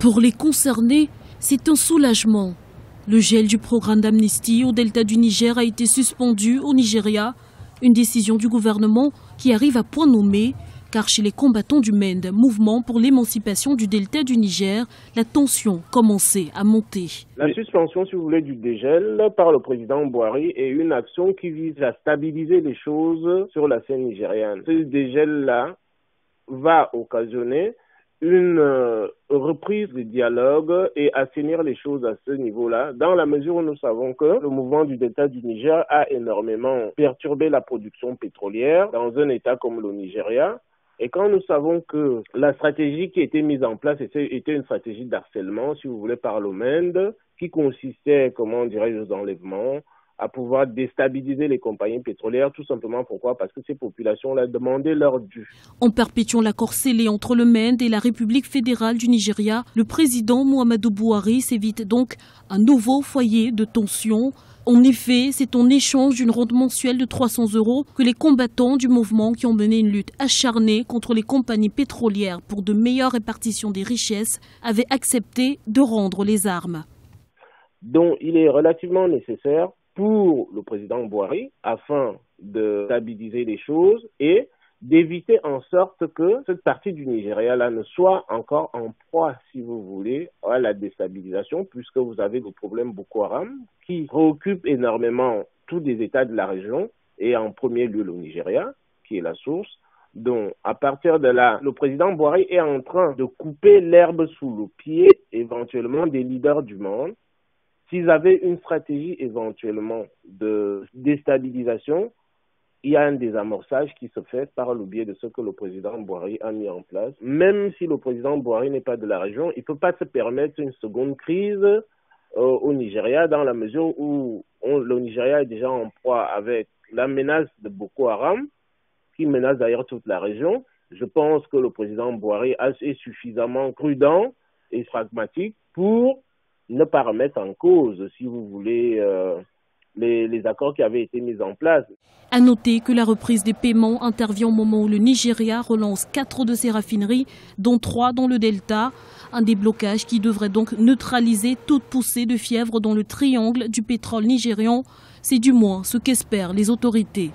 Pour les concernés, c'est un soulagement. Le gel du programme d'amnistie au delta du Niger a été suspendu au Nigeria. Une décision du gouvernement qui arrive à point nommé, car chez les combattants du MEND, mouvement pour l'émancipation du delta du Niger, la tension commençait à monter. La suspension, si vous voulez, du dégel par le président Buhari est une action qui vise à stabiliser les choses sur la scène nigériane. Ce dégel-là va occasionner une reprise du dialogue et assainir les choses à ce niveau-là, dans la mesure où nous savons que le mouvement du delta du Niger a énormément perturbé la production pétrolière dans un État comme le Nigeria. Et quand nous savons que la stratégie qui a été mise en place était une stratégie d'harcèlement, si vous voulez, par le MEND, qui consistait, comment dirais-je, aux enlèvements, à pouvoir déstabiliser les compagnies pétrolières, tout simplement pourquoi? Parce que ces populations-là demandaient leur dû. En perpétuant l'accord scellé entre le MEND et la République fédérale du Nigeria, le président Muhammadu Buhari s'évite donc un nouveau foyer de tension. En effet, c'est en échange d'une rente mensuelle de 300 € que les combattants du mouvement qui ont mené une lutte acharnée contre les compagnies pétrolières pour de meilleures répartitions des richesses avaient accepté de rendre les armes. Donc il est relativement nécessaire pour le président Buhari, afin de stabiliser les choses et d'éviter en sorte que cette partie du Nigeria-là ne soit encore en proie, si vous voulez, à la déstabilisation, puisque vous avez le problème Boko Haram qui préoccupe énormément tous les États de la région et en premier lieu le Nigeria, qui est la source. Donc, à partir de là, le président Buhari est en train de couper l'herbe sous le pied, éventuellement, des leaders du monde. S'ils avaient une stratégie éventuellement de déstabilisation, il y a un désamorçage qui se fait par le biais de ce que le président Buhari a mis en place. Même si le président Buhari n'est pas de la région, il ne peut pas se permettre une seconde crise au Nigeria, dans la mesure où le Nigeria est déjà en proie avec la menace de Boko Haram, qui menace d'ailleurs toute la région. Je pense que le président Buhari est suffisamment prudent et pragmatique pour ne pas remettre en cause, si vous voulez, les accords qui avaient été mis en place. À noter que la reprise des paiements intervient au moment où le Nigeria relance 4 de ses raffineries, dont 3 dans le delta. Un déblocage qui devrait donc neutraliser toute poussée de fièvre dans le triangle du pétrole nigérian. C'est du moins ce qu'espèrent les autorités.